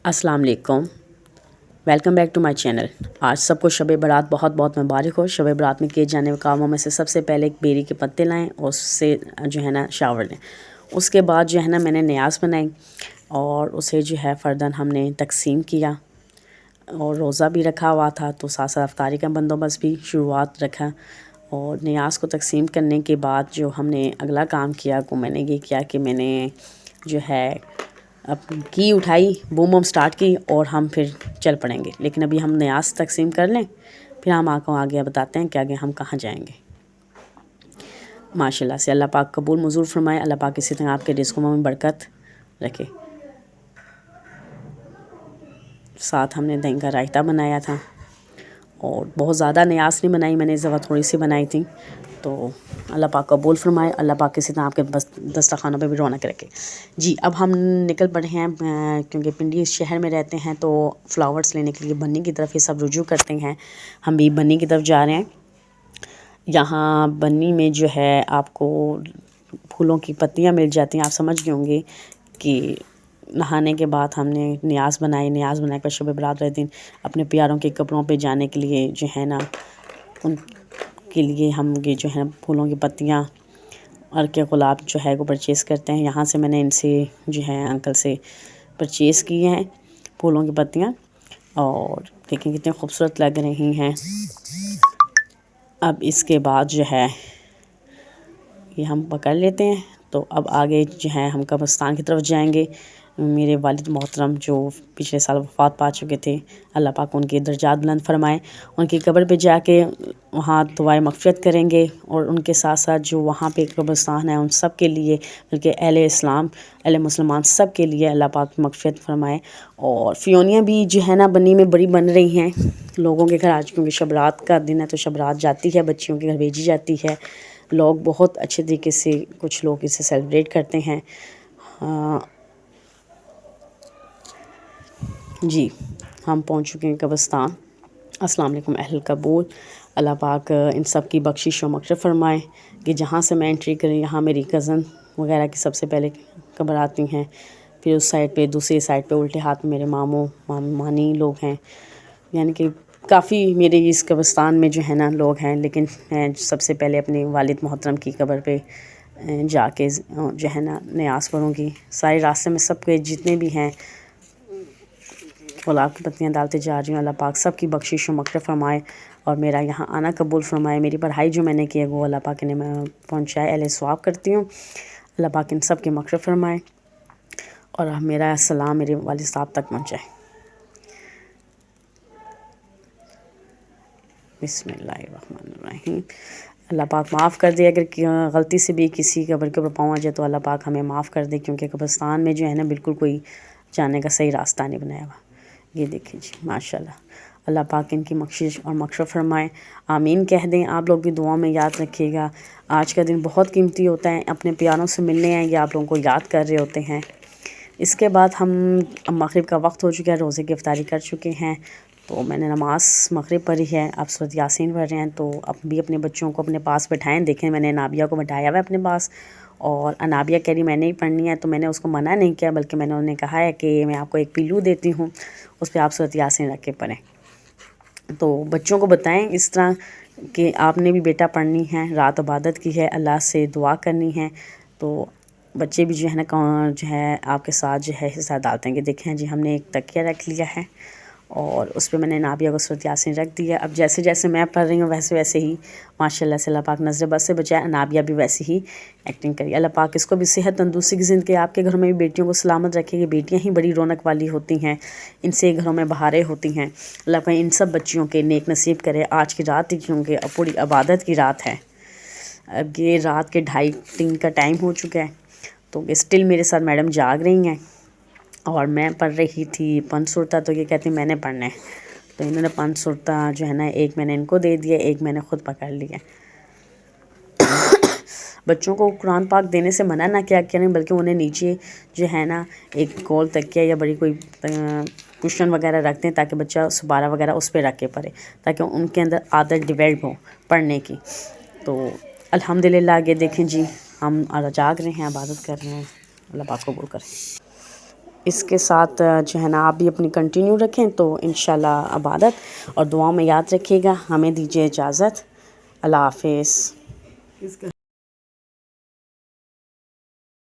अस्सलाम वालेकुम, welcome back to my channel. आज सबको शब बारात बहुत बहुत मुबारक हो। शब बारात में किए जाने वाले कामों में से सबसे पहले एक बेरी के पत्ते लाएं और उससे जो है ना शावर लें। उसके बाद जो है ना मैंने न्याज़ बनाई और उसे जो है फ़र्दन हमने तकसीम किया और रोज़ा भी रखा हुआ था, तो साथ साथ अफ्तारी का बंदोबस्त भी शुरुआत रखा। और न्याज़ को तकसीम करने के बाद जो हमने अगला काम किया वो मैंने ये किया कि मैंने जो है अब की उठाई, बूम बूम स्टार्ट की और हम फिर चल पड़ेंगे। लेकिन अभी हम न्याज़ तकसीम कर लें, फिर हम आपको आगे बताते हैं कि आगे हम कहाँ जाएंगे। माशाल्लाह से अल्लाह पाक कबूल मंजूर फरमाए। अल्लाह पाक इसी तरह आपके रिज़्क़ों में बरकत रखे। साथ हमने दही का रायता बनाया था और बहुत ज़्यादा न्याज़ नहीं बनाई मैंने, ज़रा थोड़ी सी बनाई थी। तो अल्लाह पाक कबूल फरमाए। अल्लाह पाक किसी तरह आपके बस दस्तरखानों पे भी रौनक रखे। जी, अब हम निकल पड़े हैं क्योंकि पिंडी शहर में रहते हैं तो फ्लावर्स लेने के लिए बन्नी की तरफ ये सब रुजू करते हैं। हम भी बन्नी की तरफ जा रहे हैं। यहाँ बन्नी में जो है आपको फूलों की पत्तियाँ मिल जाती हैं। आप समझ गए होंगे कि नहाने के बाद हमने न्याज़ बनाई कर शब बारात वाले दिन अपने प्यारों के कब्रों पे जाने के लिए जो है ना उनके लिए हम ये जो है फूलों की पत्तियाँ और के गुलाब जो है वो परचेज़ करते हैं। यहाँ से मैंने इनसे जो है अंकल से परचेज़ किए हैं फूलों की पत्तियाँ और देखें कितनी खूबसूरत लग रही हैं। अब इसके बाद जो है ये हम पकड़ लेते हैं। तो अब आगे जो है हम कब्रिस्तान की तरफ जाएंगे। मेरे वालिद मोहतरम जो पिछले साल वफ़ात पा चुके थे, अल्लाह पाक उनके दर्जात बुलंद फरमाए। उनकी कब्र पे जाके वहाँ दुआए मग़फ़िरत करेंगे और उनके साथ साथ जो वहाँ पे कब्रिस्तान है उन सब के लिए, बल्कि अहले इस्लाम अहले मुसलमान सब के लिए अल्लाह पाक मग़फ़िरत फरमाए। और फ़ियोनियाँ भी जो है ना बन्नी में बड़ी बन रही हैं लोगों के घर आज, क्योंकि शब रात का दिन है तो शब रात जाती है, बच्चियों के घर भेजी जाती है। लोग बहुत अच्छे तरीके से कुछ लोग इसे सेलिब्रेट करते हैं। जी, हम पहुंच चुके हैं कब्रिस्तान। अस्सलाम वालेकुम अहल कबूल। अल्लाह पाक इन सब की बख्शिश और मग़फ़िरत फरमाए कि जहाँ से मैं एंट्री करी यहाँ मेरी कज़न वगैरह की सबसे पहले कब्र आती हैं, फिर उस साइड पे दूसरी साइड पे उल्टे हाथ में मेरे मामू मामी लोग हैं। यानी कि काफ़ी मेरे इस कब्रिस्तान में जो है ना लोग हैं, लेकिन मैं सबसे पहले अपने वालिद मोहतरम की कब्र पे जाके जो है ना न्याज़ पढ़ूँगी। सारे रास्ते में सबके जितने भी हैं गुलाब की पत्तियाँ डालते जा रही हूँ। अल्लाह पाक सब की बख्शिश और मग़फ़िरत फरमाए और मेरा यहाँ आना कबूल फरमाए। मेरी पढ़ाई जो मैंने की है वो अल्लाह पाक ने मैं पहुँचाए, अहले सवाब करती हूँ। अल्लाह पाक इन सब की मग़फ़िरत फरमाए और मेरा सलाम मेरे वालिद साहब तक पहुँचाए। बिस्मिल्लाहिर्रहमानिर्रहीम। अल्लाह पाक माफ़ कर दे अगर गलती से भी किसी कब्र के ऊपर पाँव आ जाए तो अल्लाह पाक हमें माफ़ कर दे, क्योंकि कब्रिस्तान में जो है ना बिल्कुल कोई जाने का सही रास्ता नहीं बनाया हुआ। ये देखिए जी माशाल्लाह। अल्लाह पाक इनकी बख्शिश और मग़फ़िरत फरमाए। आमीन कह दें। आप लोग भी दुआ में याद रखिएगा। आज का दिन बहुत कीमती होता है, अपने प्यारों से मिलने आए या आप लोगों को याद कर रहे होते हैं। इसके बाद हम मग़रिब का वक्त हो चुका है, रोज़े की इफ्तारी कर चुके हैं, तो मैंने नमाज़ मग़रिब पढ़ी है। आप सूरत यासीन पढ़ रहे हैं, तो अब भी अपने बच्चों को अपने पास बैठाएं। देखें मैंने नाबिया को बैठाया हुआ है अपने पास और अनाबिया कह रही मैंने ही पढ़नी है, तो मैंने उसको मना नहीं किया, बल्कि मैंने उन्हें कहा है कि मैं आपको एक पिल्लू देती हूँ, उस पर आप सूरत यासीन रख के पढ़ें। तो बच्चों को बताएं इस तरह कि आपने भी बेटा पढ़नी है, रात इबादत की है, अल्लाह से दुआ करनी है। तो बच्चे भी जो है ना जो है आपके साथ जो है हिस्सा डालते हैं कि देखें जी हमने एक तकिया रख लिया है और उस पर मैंने नाबिया को सूरत यासीन रख दिया। अब जैसे जैसे मैं पढ़ रही हूँ वैसे वैसे ही माशाल्लाह से अल्लाह पाक नज़र बद से बचाए। नाबिया भी वैसे ही एक्टिंग करी। अल्लाह पाक इसको भी सेहत तंदुरुस्ती की ज़िंदगी, आपके घरों में भी बेटियों को सलामत रखेगी। बेटियाँ ही बड़ी रौनक वाली होती हैं, इनसे घरों में बहारें होती हैं। अल्लाह पाक इन सब बच्चियों के नेक नसीब करे। आज की रात ही क्योंकि अब पूरी इबादत की रात है। अब ये रात के 2:30-3 का टाइम हो चुका है, तो स्टिल मेरे साथ मैडम जाग रही हैं और मैं पढ़ रही थी पंचसुरता। तो ये कहती मैंने पढ़ना है, तो इन्होंने पंचसुरता जो है ना एक मैंने इनको दे दिया, एक मैंने ख़ुद पकड़ लिया। बच्चों को कुरान पाक देने से मना ना किया करें, बल्कि उन्हें नीचे जो है ना एक गोल तकिया या बड़ी कोई कुशन वगैरह रख दें ताकि बच्चा सुबारा वगैरह उस पर रख के पढ़े, ताकि उनके अंदर आदत डिवेल्प हो पढ़ने की। तो अल्हम्दुलिल्लाह आगे देखें जी हम जाग रहे हैं, इबादत कर रहे हैं। अल्लाह पाक कबूल करें। اس کے ساتھ جو ہے نا آپ بھی اپنی کنٹینیو رکھیں تو انشاءاللہ عبادت اور دعاؤں میں یاد رکھیے گا. ہمیں دیجیے اجازت. اللہ حافظ.